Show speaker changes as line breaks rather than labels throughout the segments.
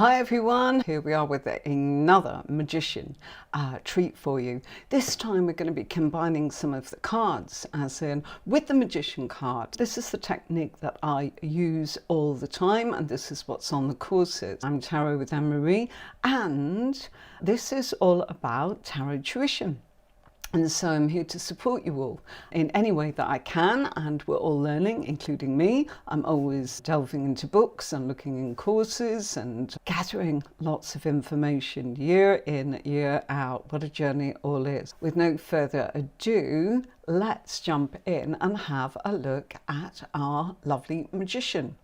Hi everyone, here we are with another magician treat for you. This time we're going to be combining some of the cards, as in with the magician card. This is the technique that I use all the time, and this is what's on the courses. I'm Tarot with Anne-Marie, and this is all about tarot tuition. And so I'm here to support you all in any way that I can, and we're all learning, including me. I'm always delving into books and looking in courses and gathering lots of information year in, year out. What a journey it all is. With no further ado, let's jump in and have a look at our lovely magician.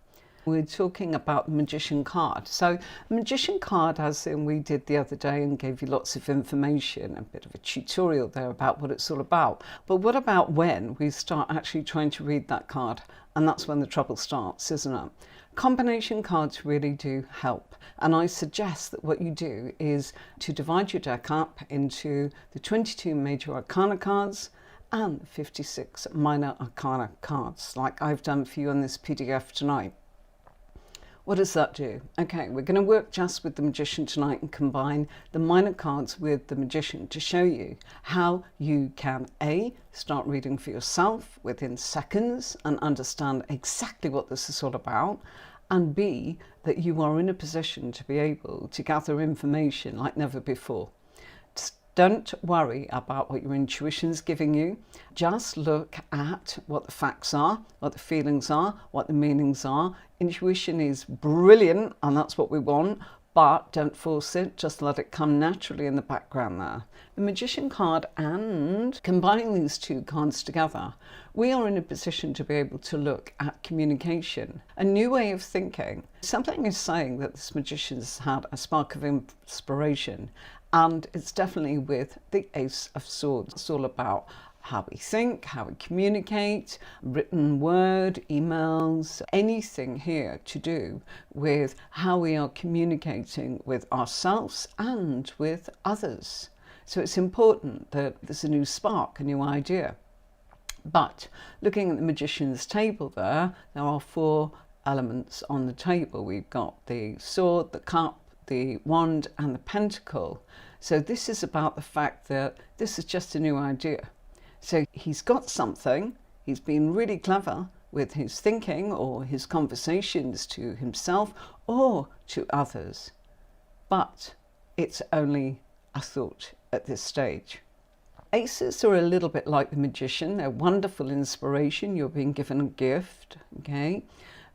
We're talking about the magician card. So magician card, as in we did the other day and gave you lots of information, a bit of a tutorial there about what it's all about. But what about when we start actually trying to read that card? And that's when the trouble starts, isn't it? Combination cards really do help. And I suggest that what you do is to divide your deck up into the 22 major Arcana cards and 56 minor Arcana cards, like I've done for you on this PDF tonight. What does that do? Okay, we're going to work just with the magician tonight and combine the minor cards with the magician to show you how you can A, start reading for yourself within seconds and understand exactly what this is all about, and B, that you are in a position to be able to gather information like never before. Don't worry about what your intuition's giving you. Just look at what the facts are, what the feelings are, what the meanings are. Intuition is brilliant, and that's what we want, but don't force it. Just let it come naturally in the background there. The magician card, and combining these two cards together, we are in a position to be able to look at communication, a new way of thinking. Something is saying that this magician's had a spark of inspiration, and it's definitely with the Ace of Swords. It's all about how we think, how we communicate, written word, emails, anything here to do with how we are communicating with ourselves and with others. So it's important that there's a new spark, a new idea. But looking at the magician's table there are four elements on the table. We've got the sword, the cup, the wand and the pentacle. So this is about the fact that this is just a new idea. So he's got something, he's been really clever with his thinking or his conversations to himself or to others, but it's only a thought at this stage. Aces are a little bit like the magician. They're wonderful inspiration. You're being given a gift, okay?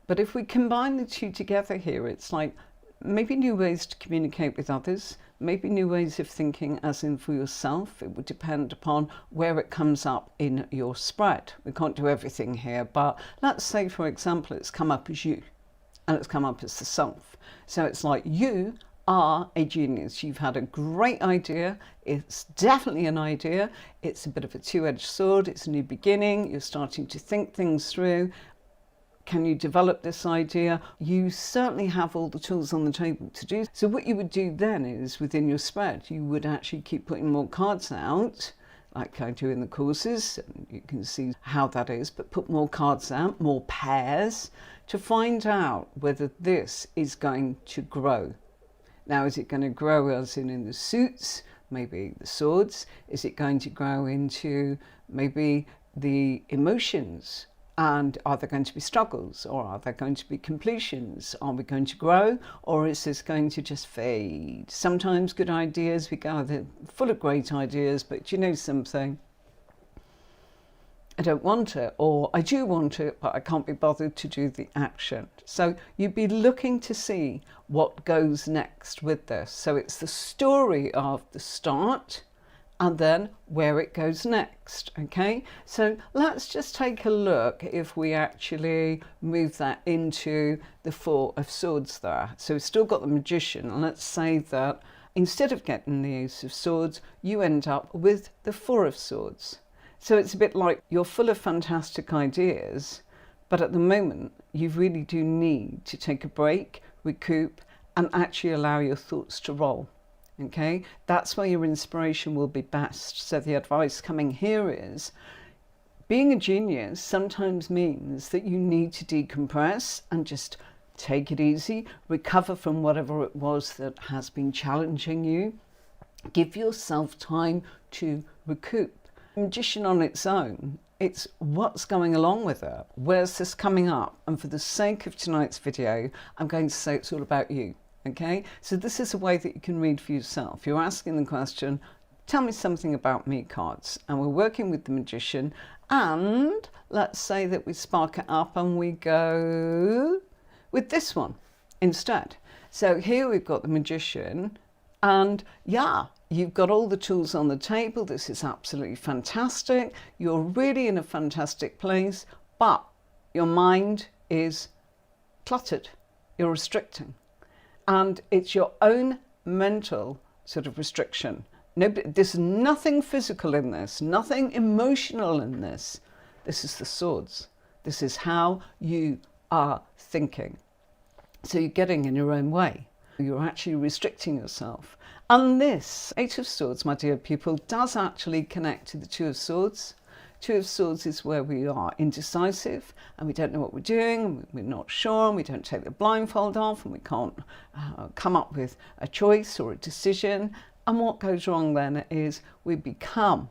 But if we combine the two together here, it's like maybe new ways to communicate with others, maybe new ways of thinking as in for yourself. It would depend upon where it comes up in your spread. We can't do everything here, but let's say, for example, it's come up as you and it's come up as the self. So it's like you are a genius. You've had a great idea. It's definitely an idea. It's a bit of a two-edged sword. It's a new beginning. You're starting to think things through. Can you develop this idea? You certainly have all the tools on the table to do. So what you would do then is within your spread, you would actually keep putting more cards out, like I do in the courses, and you can see how that is, but put more cards out, more pairs, to find out whether this is going to grow. Now, is it going to grow as in the suits, maybe the swords? Is it going to grow into maybe the emotions? And are there going to be struggles, or are there going to be completions? Are we going to grow, or is this going to just fade? Sometimes good ideas, we go, they're full of great ideas, but you know something? I don't want it, or I do want it, but I can't be bothered to do the action. So you'd be looking to see what goes next with this. So it's the story of the start, and then where it goes next, okay? So let's just take a look if we actually move that into the Four of Swords there. So we've still got the magician, and let's say that instead of getting the Ace of Swords, you end up with the Four of Swords. So it's a bit like you're full of fantastic ideas, but at the moment, you really do need to take a break, recoup, and actually allow your thoughts to roll. Okay, that's where your inspiration will be best. So the advice coming here is being a genius sometimes means that you need to decompress and just take it easy, recover from whatever it was that has been challenging you. Give yourself time to recoup. Magician on its own, it's what's going along with it. Where's this coming up? And for the sake of tonight's video, I'm going to say it's all about you. Okay, so this is a way that you can read for yourself. You're asking the question, tell me something about me, cards. And we're working with the Magician. And let's say that we spark it up and we go with this one instead. So here we've got the Magician, and yeah, you've got all the tools on the table. This is absolutely fantastic. You're really in a fantastic place, but your mind is cluttered. You're restricting. And it's your own mental sort of restriction. There's nothing physical in this, nothing emotional in this. This is the swords. This is how you are thinking. So you're getting in your own way. You're actually restricting yourself. And this Eight of Swords, my dear people, does actually connect to the Two of Swords. Two of Swords is where we are indecisive and we don't know what we're doing, and we're not sure, and we don't take the blindfold off, and we can't come up with a choice or a decision. And what goes wrong then is we become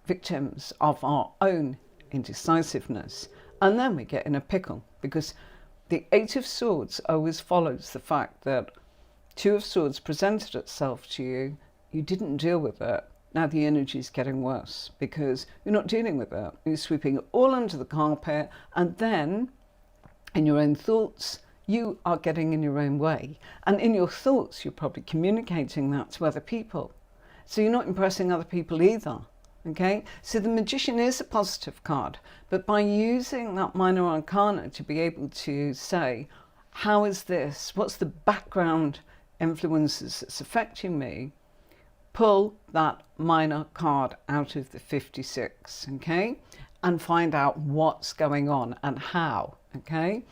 victims of our own indecisiveness. And then we get in a pickle, because the Eight of Swords always follows the fact that Two of Swords presented itself to you, you didn't deal with it. Now the energy is getting worse because you're not dealing with it. You're sweeping it all under the carpet, and then in your own thoughts, you are getting in your own way. And in your thoughts, you're probably communicating that to other people. So you're not impressing other people either. Okay, so the Magician is a positive card, but by using that minor arcana to be able to say, how is this? What's the background influences that's affecting me? Pull that minor card out of the 56, okay, and find out what's going on and how, okay?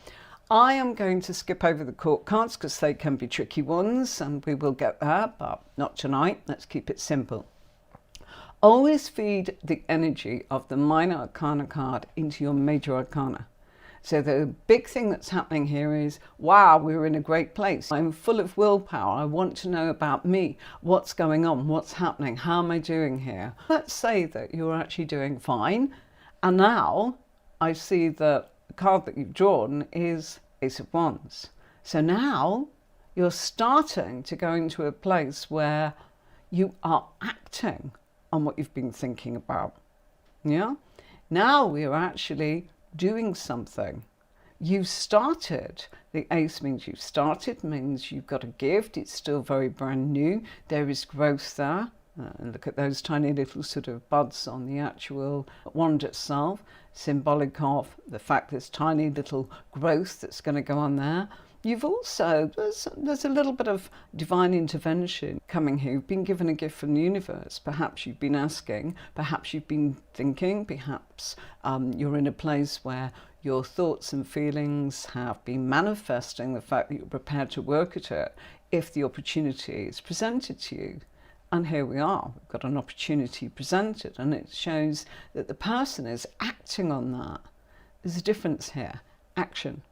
I am going to skip over the court cards because they can be tricky ones, and we will get there, but not tonight. Let's keep it simple. Always feed the energy of the minor arcana card into your major arcana. So the big thing that's happening here is, wow, we're in a great place. I'm full of willpower. I want to know about me. What's going on? What's happening? How am I doing here? Let's say that you're actually doing fine. And now I see that the card that you've drawn is Ace of Wands. So now you're starting to go into a place where you are acting on what you've been thinking about. Yeah? Now we're actually doing something. You've started. The ace means you've started, means you've got a gift. It's still very brand new. There is growth there. And look at those tiny little sort of buds on the actual wand itself, symbolic of the fact there's tiny little growth that's going to go on there. You've also, there's a little bit of divine intervention coming here. You've been given a gift from the universe. Perhaps you've been asking, perhaps you've been thinking, perhaps you're in a place where your thoughts and feelings have been manifesting the fact that you're prepared to work at it if the opportunity is presented to you. And here we are, we've got an opportunity presented, and it shows that the person is acting on that. There's a difference here, action.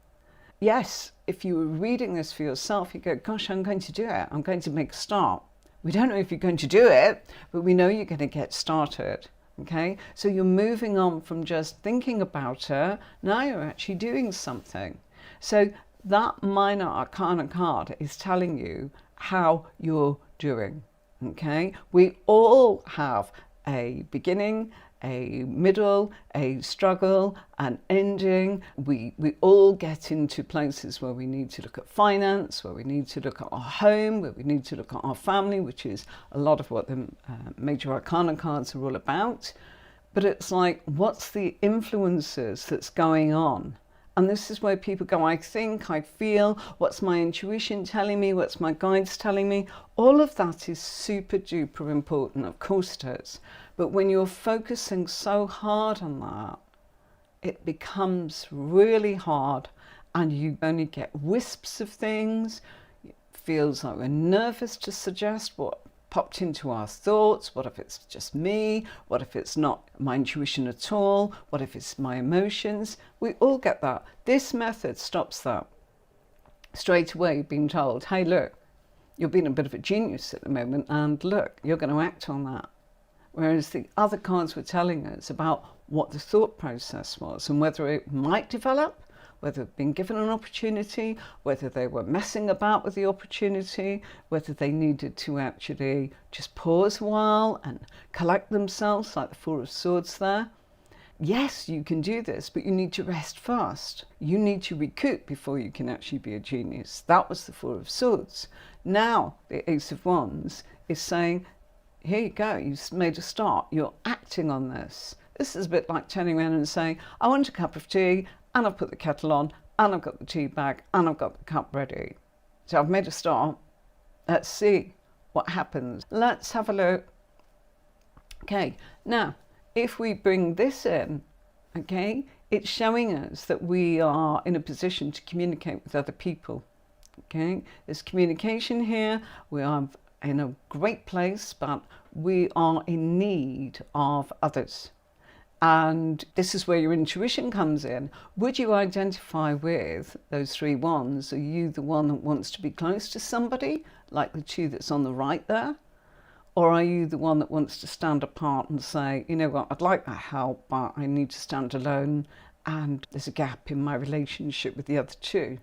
Yes, if you were reading this for yourself, you go, gosh, I'm going to do it. I'm going to make a start. We don't know if you're going to do it, but we know you're going to get started. Okay, so you're moving on from just thinking about it. Now you're actually doing something. So that minor arcana card is telling you how you're doing. Okay, we all have a beginning, a middle, a struggle, an ending. We all get into places where we need to look at finance, where we need to look at our home, where we need to look at our family, which is a lot of what the major arcana cards are all about. But it's like, what's the influences that's going on? And this is where people go, I think, I feel, what's my intuition telling me, what's my guides telling me? All of that is super duper important, of course it is. But when you're focusing so hard on that, it becomes really hard, and you only get wisps of things. It feels like we're nervous to suggest what popped into our thoughts. What if it's just me? What if it's not my intuition at all? What if it's my emotions? We all get that. This method stops that. straight away being told, hey, look, you're being a bit of a genius at the moment, and look, you're going to act on that. Whereas the other cards were telling us about what the thought process was and whether it might develop, whether they've been given an opportunity, whether they were messing about with the opportunity, whether they needed to actually just pause a while and collect themselves, like the Four of Swords there. Yes, you can do this, but you need to rest first. You need to recoup before you can actually be a genius. That was the Four of Swords. Now, the Ace of Wands is saying, here you go, you've made a start. You're acting on this. This is a bit like turning around and saying, I want a cup of tea, and I've put the kettle on, and I've got the tea bag, and I've got the cup ready. So I've made a start. Let's see what happens. Let's have a look. Okay, now, if we bring this in, okay, it's showing us that we are in a position to communicate with other people. Okay, there's communication here. We are in a great place, but we are in need of others. And this is where your intuition comes in. Would you identify with those three wands? Are you the one that wants to be close to somebody, like the two that's on the right there? Or are you the one that wants to stand apart and say, you know what, I'd like that help, but I need to stand alone, and there's a gap in my relationship with the other two?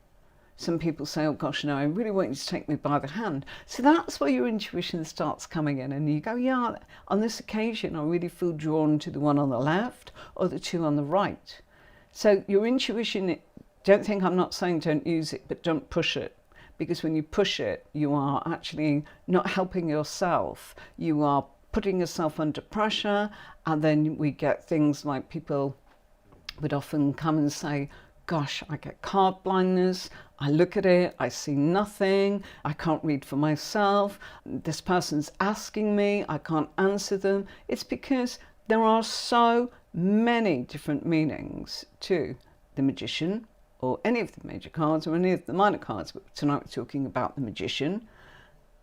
Some people say, oh gosh, no, I really want you to take me by the hand. So that's where your intuition starts coming in, and you go, yeah, on this occasion, I really feel drawn to the one on the left or the two on the right. So your intuition, don't think I'm not saying don't use it, but don't push it. Because when you push it, you are actually not helping yourself. You are putting yourself under pressure, and then we get things like people would often come and say, gosh, I get card blindness, I look at it, I see nothing, I can't read for myself, this person's asking me, I can't answer them. It's because there are so many different meanings to the Magician, or any of the major cards, or any of the minor cards, but tonight we're talking about the Magician,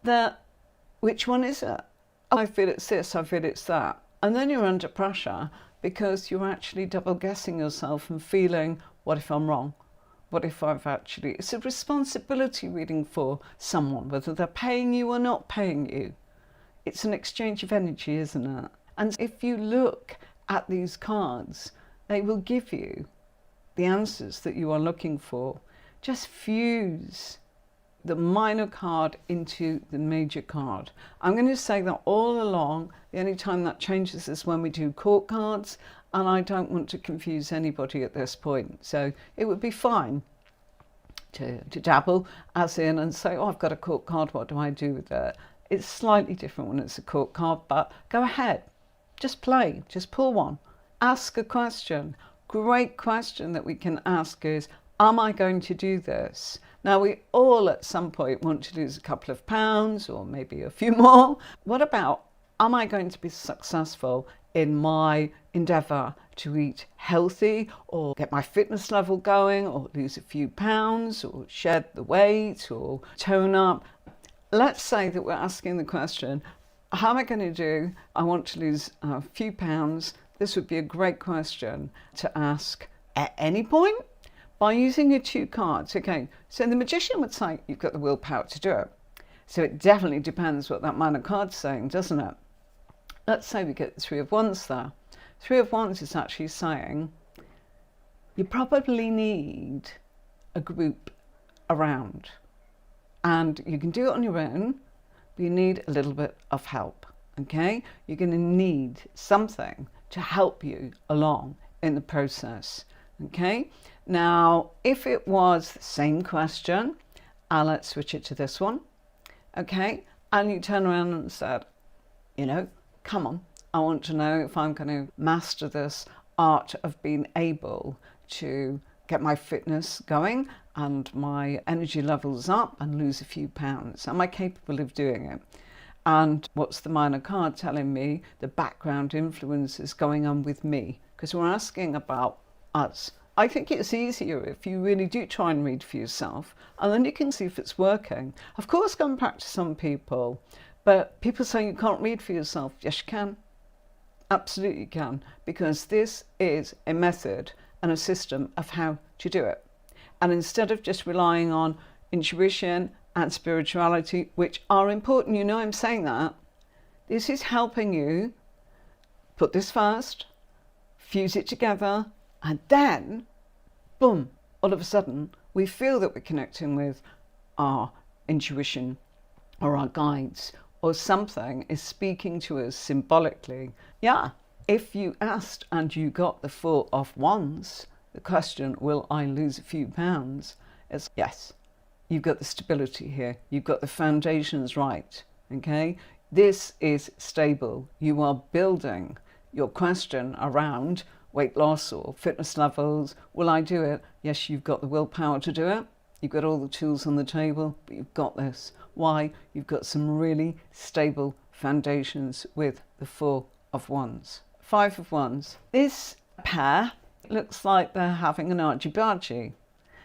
that which one is it? I feel it's this, I feel it's that. And then you're under pressure because you're actually double guessing yourself and feeling, what if I'm wrong? What if I've actually... It's a responsibility reading for someone, whether they're paying you or not paying you. It's an exchange of energy, isn't it? And if you look at these cards, they will give you the answers that you are looking for. Just fuse the minor card into the major card. I'm going to say that all along. The only time that changes is when we do court cards, and I don't want to confuse anybody at this point. So it would be fine to dabble as in and say, oh, I've got a court card, what do I do with it? It's slightly different when it's a court card, but go ahead, just play, just pull one, ask a question. Great question that we can ask is, am I going to do this? Now, we all at some point want to lose a couple of pounds or maybe a few more. What about, am I going to be successful in my endeavour to eat healthy or get my fitness level going or lose a few pounds or shed the weight or tone up? Let's say that we're asking the question, how am I going to do? I want to lose a few pounds. This would be a great question to ask at any point by using your two cards. Okay, so the Magician would say you've got the willpower to do it. So it definitely depends what that minor card's saying, doesn't it? Let's say we get the Three of Wands there. Three of Wands is actually saying you probably need a group around. And you can do it on your own, but you need a little bit of help, okay? You're going to need something to help you along in the process, okay? Now, if it was the same question, let's switch it to this one, okay? And you turn around and said, you know, come on, I want to know if I'm going to master this art of being able to get my fitness going and my energy levels up and lose a few pounds. Am I capable of doing it? And what's the minor card telling me? The background influences going on with me, because we're asking about us. I think it's easier if you really do try and read for yourself, and then you can see if it's working. Of course, go and practice on people, but people say you can't read for yourself. Yes, you can. Absolutely can, because this is a method and a system of how to do it. And instead of just relying on intuition and spirituality, which are important. You know I'm saying that. This is helping you put this first, fuse it together, and then, boom, all of a sudden, we feel that we're connecting with our intuition or our guides, or something is speaking to us symbolically. Yeah, if you asked and you got the Four of Wands, the question, will I lose a few pounds? It's yes. You've got the stability here. You've got the foundations right, okay? This is stable. You are building your question around weight loss or fitness levels. Will I do it? Yes, you've got the willpower to do it. You've got all the tools on the table, but you've got this. Why? You've got some really stable foundations with the Four of Wands. Five of Wands. This pair looks like they're having an argy-bargy.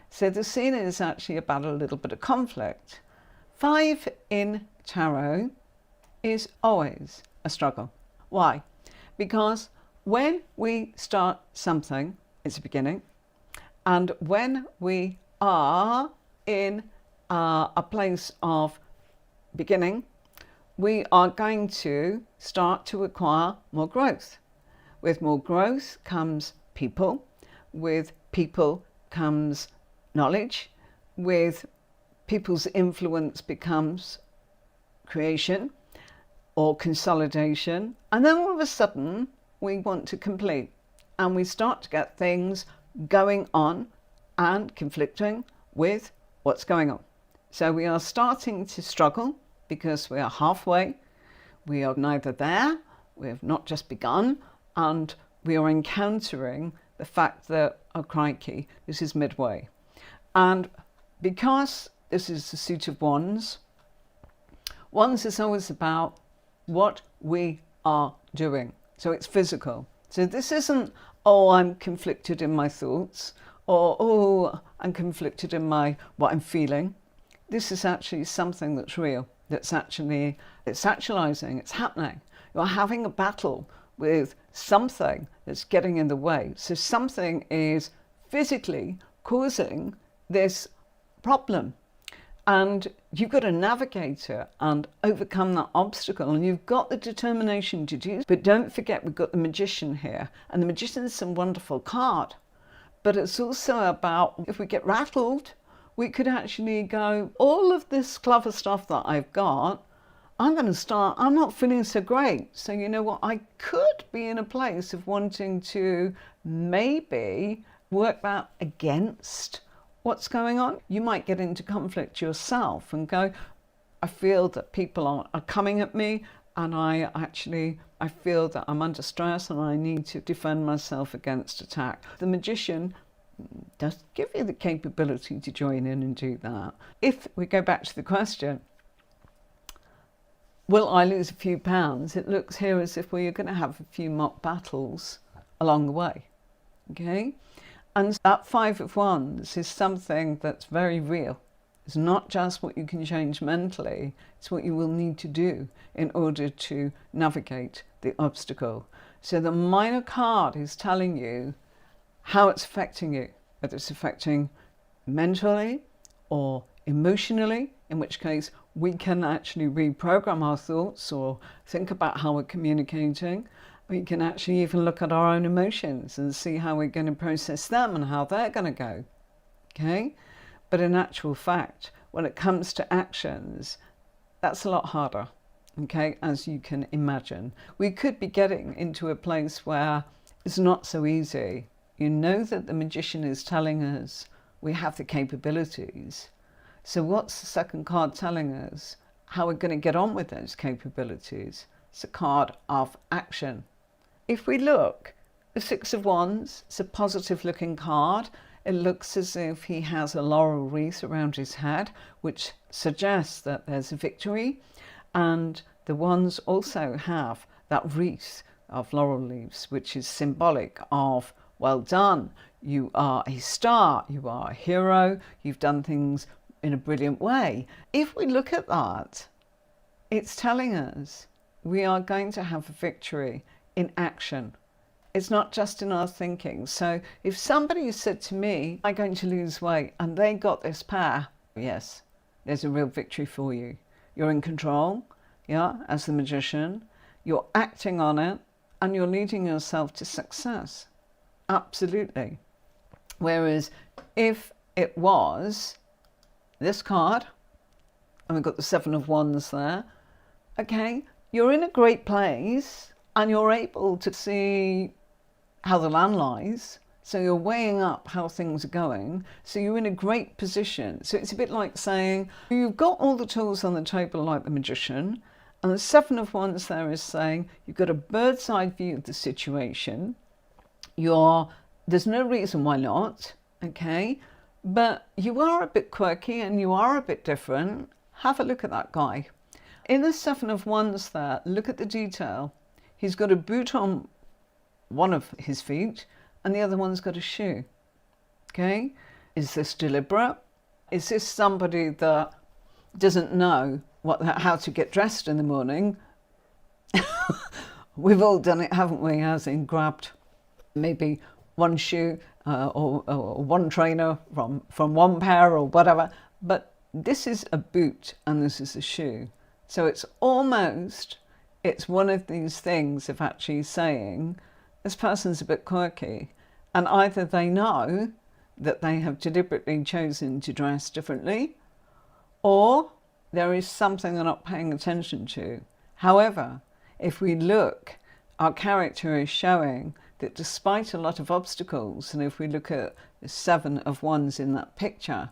So the scene is actually about a little bit of conflict. Five in tarot is always a struggle. Why? Because when we start something, it's a beginning. And when we are in a place of beginning, we are going to start to acquire more growth. With more growth comes people. With people comes knowledge. With people's influence becomes creation or consolidation. And then all of a sudden, we want to complete. And we start to get things going on and conflicting with what's going on. So we are starting to struggle because we are halfway. We are neither there, we have not just begun, and we are encountering the fact that, oh crikey, this is midway. And because this is the suit of wands, wands is always about what we are doing. So it's physical. So this isn't, oh, I'm conflicted in my thoughts, or, oh, I'm conflicted in what I'm feeling. This is actually something that's real, it's actualizing, it's happening. You're having a battle with something that's getting in the way. So something is physically causing this problem. And you've got to navigate it and overcome that obstacle. And you've got the determination to do. But don't forget, we've got the Magician here. And the Magician is a wonderful card. But it's also about, if we get rattled, we could actually go, all of this clever stuff that I've got, I'm not feeling so great. So you know what? I could be in a place of wanting to maybe work that against what's going on. You might get into conflict yourself and go, I feel that people are coming at me, and I feel that I'm under stress and I need to defend myself against attack. The Magician does give you the capability to join in and do that. If we go back to the question, will I lose a few pounds? It looks here as if we're going to have a few mock battles along the way. Okay? And that Five of Wands is something that's very real. It's not just what you can change mentally, it's what you will need to do in order to navigate the obstacle. So the minor card is telling you how it's affecting you, whether it's affecting mentally or emotionally, in which case we can actually reprogram our thoughts or think about how we're communicating. We can actually even look at our own emotions and see how we're going to process them and how they're going to go. Okay? But in actual fact, when it comes to actions, that's a lot harder, okay, as you can imagine. We could be getting into a place where it's not so easy. You know that the Magician is telling us we have the capabilities. So what's the second card telling us? How we're going to get on with those capabilities. It's a card of action. If we look, the Six of Wands, it's a positive looking card. It looks as if he has a laurel wreath around his head, which suggests that there's a victory. And the wands also have that wreath of laurel leaves, which is symbolic of, well done, you are a star, you are a hero, you've done things in a brilliant way. If we look at that, it's telling us we are going to have a victory in action. It's not just in our thinking. So if somebody said to me, I'm going to lose weight, and they got this pair, Yes, there's a real victory for you. You're in control, yeah, as the magician. You're acting on it and you're leading yourself to success. Absolutely. Whereas if it was this card, and we've got the Seven of Wands there, okay, you're in a great place and you're able to see how the land lies. So you're weighing up how things are going. So you're in a great position. So it's a bit like saying, you've got all the tools on the table like the magician, and the Seven of Wands there is saying, you've got a bird's eye view of the situation. There's no reason why not, okay? But you are a bit quirky and you are a bit different. Have a look at that guy. In the Seven of Wands there, look at the detail. He's got a boot on one of his feet and the other one's got a shoe. Okay? Is this deliberate? Is this somebody that doesn't know how to get dressed in the morning? We've all done it, haven't we? As in grabbed maybe one shoe or one trainer from one pair or whatever. But this is a boot and this is a shoe. So it's one of these things of actually saying, this person's a bit quirky, and either they know that they have deliberately chosen to dress differently, or there is something they're not paying attention to. However, if we look, our character is showing that despite a lot of obstacles, and if we look at the Seven of Wands in that picture,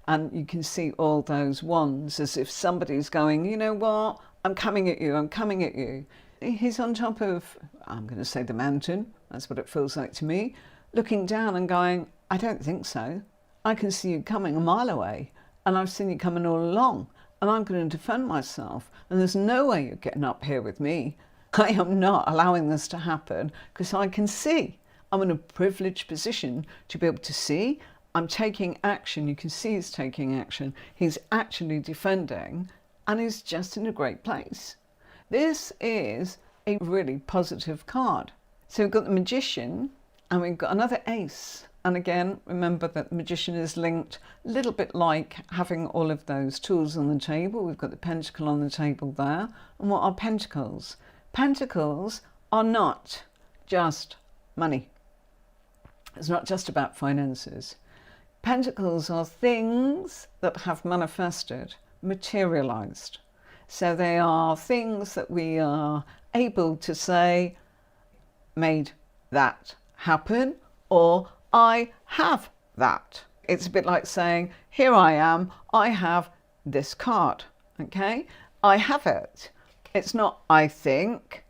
and you can see all those wands as if somebody's going, you know what, I'm coming at you, I'm coming at you. He's on top of, I'm going to say the mountain, that's what it feels like to me, looking down and going, I don't think so. I can see you coming a mile away, and I've seen you coming all along, and I'm going to defend myself, and there's no way you're getting up here with me. I am not allowing this to happen because I can see. I'm in a privileged position to be able to see. I'm taking action. You can see he's taking action. He's actually defending, and he's just in a great place. This is a really positive card. So we've got the Magician and we've got another Ace. And again, remember that the Magician is linked a little bit like having all of those tools on the table. We've got the Pentacle on the table there. And what are Pentacles? Pentacles are not just money. It's not just about finances. Pentacles are things that have manifested, materialized. So they are things that we are able to say, made that happen, or I have that. It's a bit like saying, here I am, I have this card, okay? I have it. It's not, I think,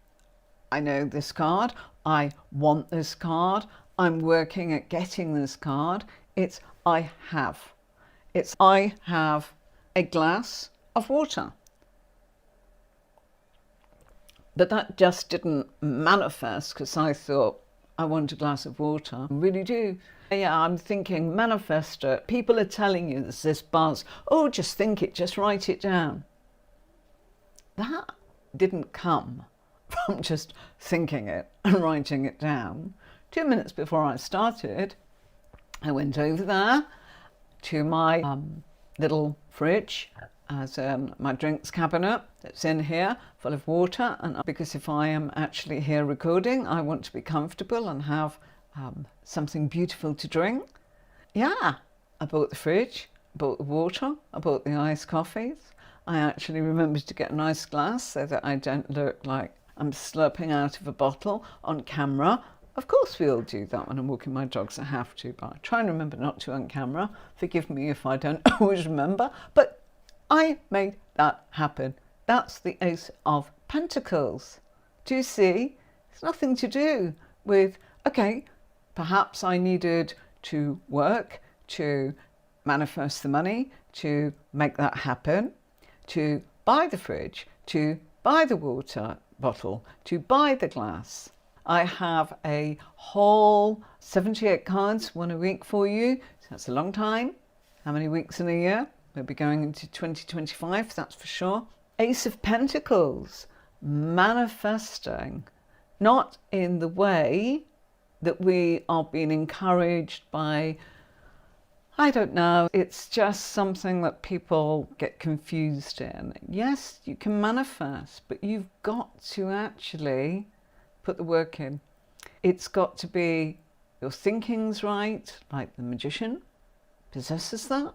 I know this card, I want this card, I'm working at getting this card. It's, I have. It's, I have a glass of water. But that just didn't manifest because I thought, I want a glass of water. I really do. Yeah, I'm thinking, manifest it. People are telling you there's this buzz. Oh, just think it, just write it down. That didn't come from just thinking it and writing it down. 2 minutes before I started, I went over there to my little fridge, as my drinks cabinet that's in here full of water, and because if I am actually here recording, I want to be comfortable and have something beautiful to drink. Yeah, I bought the fridge, I bought the water, I bought the iced coffees. I actually remembered to get a nice glass so that I don't look like I'm slurping out of a bottle on camera. Of course we all do that when I'm walking my dogs, I have to, but I try and remember not to on camera. Forgive me if I don't always remember, but I made that happen. That's the Ace of Pentacles. Do you see? It's nothing to do with, okay, perhaps I needed to work to manifest the money, to make that happen, to buy the fridge, to buy the water bottle, to buy the glass. I have a whole 78 cards, one a week for you. So that's a long time. How many weeks in a year? We'll be going into 2025, that's for sure. Ace of Pentacles, manifesting, not in the way that we are being encouraged by I don't know. It's just something that people get confused in. Yes, you can manifest, but you've got to actually put the work in. It's got to be your thinking's right, like the magician possesses that.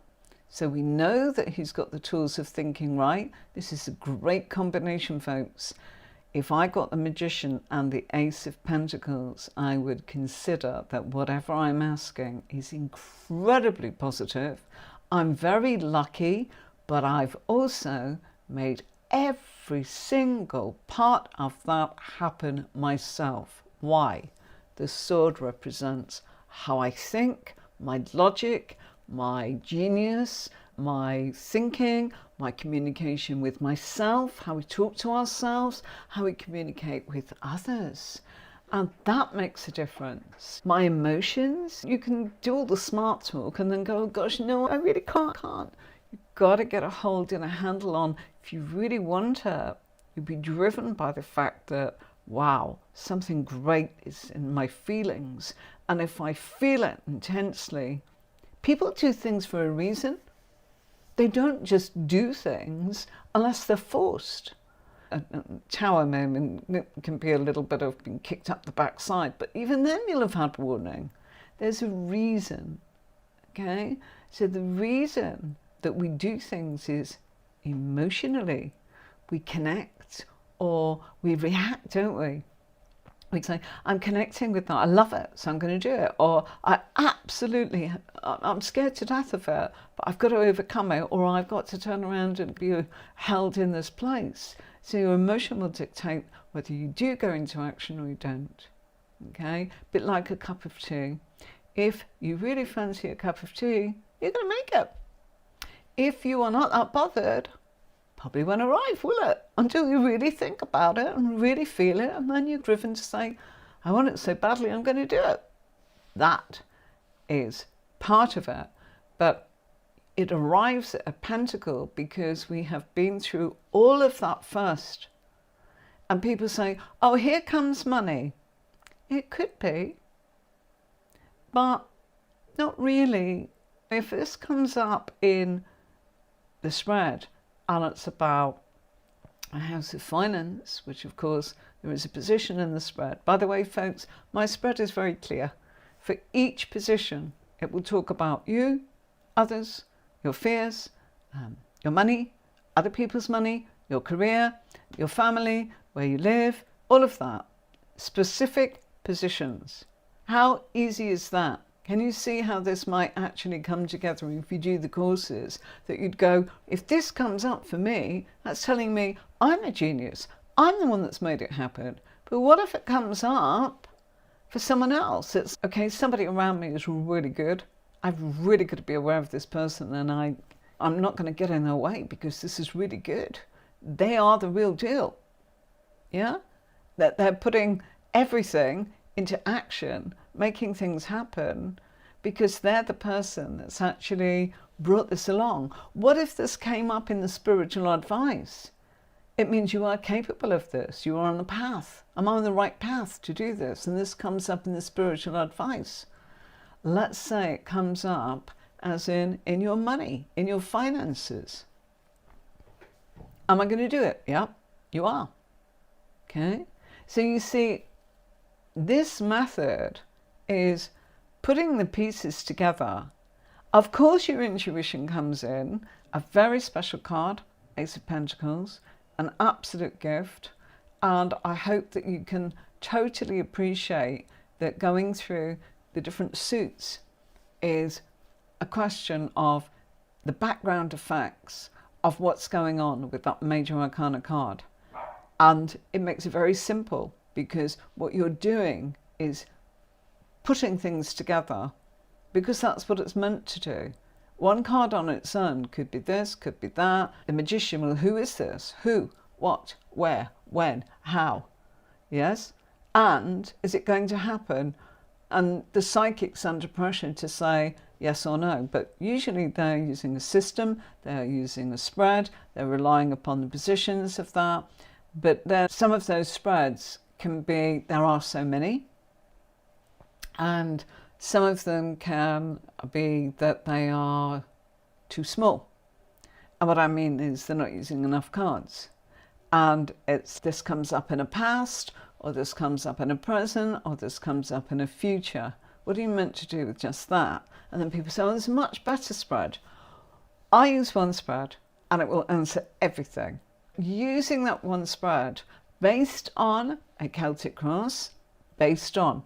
So we know that he's got the tools of thinking right. This is a great combination, folks. If I got the magician and the ace of pentacles, I would consider that whatever I'm asking is incredibly positive. I'm very lucky, but I've also made every single part of that happen myself. Why? The sword represents how I think, my logic, my genius, my thinking, my communication with myself, how we talk to ourselves, how we communicate with others. And that makes a difference. My emotions, you can do all the smart talk and then go, oh gosh, no, I really can't. You've got to get a hold and a handle on, if you really want it, you'll be driven by the fact that, wow, something great is in my feelings. And if I feel it intensely, people do things for a reason. They don't just do things unless they're forced. A tower moment can be a little bit of being kicked up the backside, but even then you'll have had warning. There's a reason, okay? So the reason that we do things is emotionally. We connect or we react, don't we? We say, I'm connecting with that, I love it, so I'm going to do it. Or I'm scared to death of it, but I've got to overcome it, or I've got to turn around and be held in this place. So your emotion will dictate whether you do go into action or you don't. Okay? A bit like a cup of tea. If you really fancy a cup of tea, you're going to make it. If you are not that bothered, probably won't arrive, will it? Until you really think about it and really feel it, and then you're driven to say, I want it so badly, I'm going to do it. That is part of it. But it arrives at a pentacle because we have been through all of that first. And people say, oh, here comes money. It could be, but not really. If this comes up in the spread, and it's about a house of finance, which of course there is a position in the spread. By the way, folks, my spread is very clear. For each position, it will talk about you, others, your fears, your money, other people's money, your career, your family, where you live, all of that. Specific positions. How easy is that? Can you see how this might actually come together if you do the courses? That you'd go, if this comes up for me, that's telling me I'm a genius. I'm the one that's made it happen. But what if it comes up for someone else? It's, okay, somebody around me is really good. I've really got to be aware of this person, and I'm not going to get in their way because this is really good. They are the real deal. Yeah? That they're putting everything into action, making things happen, because they're the person that's actually brought this along. What if this came up in the spiritual advice? It means you are capable of this. You are on the path. Am I on the right path to do this? And this comes up in the spiritual advice. Let's say it comes up as in your money, in your finances. Am I going to do it? Yep, you are. Okay? So you see, this method is putting the pieces together. Of course, your intuition comes in, a very special card, Ace of Pentacles, an absolute gift. And I hope that you can totally appreciate that going through the different suits is a question of the background effects of what's going on with that major arcana card. And it makes it very simple, because what you're doing is putting things together, because that's what it's meant to do. One card on its own could be this, could be that. The magician will, who is this? Who? What? Where? When? How? Yes? And is it going to happen? And the psychic's under pressure to say yes or no. But usually they're using a system, they're using a spread, they're relying upon the positions of that. But then some of those spreads can be, there are so many, and Some of them can be that they are too small. And what I mean is they're not using enough cards. And this comes up in a past, or this comes up in a present, or this comes up in a future. What are you meant to do with just that? And then people say, oh, there's a much better spread. I use one spread and it will answer everything. Using that one spread based on a Celtic cross, based on.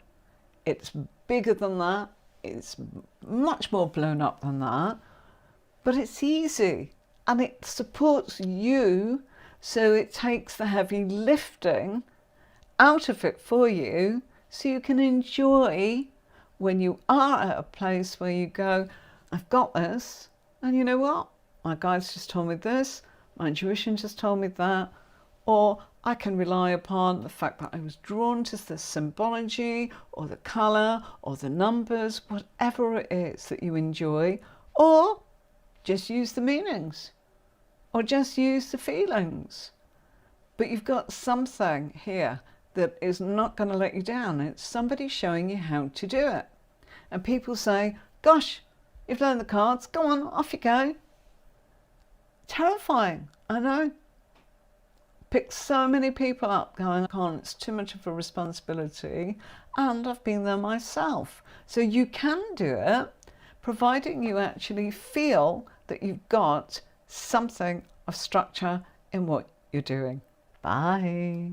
It's bigger than that, it's much more blown up than that, but it's easy and it supports you, so it takes the heavy lifting out of it for you, so you can enjoy when you are at a place where you go, I've got this, and you know what? My guides just told me this, my intuition just told me that, or I can rely upon the fact that I was drawn to the symbology or the colour or the numbers, whatever it is that you enjoy, or just use the meanings or just use the feelings. But you've got something here that is not going to let you down. It's somebody showing you how to do it. And people say, gosh, you've learned the cards, go on, off you go. Terrifying, I know. Pick so many people up going, on, it's too much of a responsibility, and I've been there myself. So you can do it, providing you actually feel that you've got something of structure in what you're doing. Bye.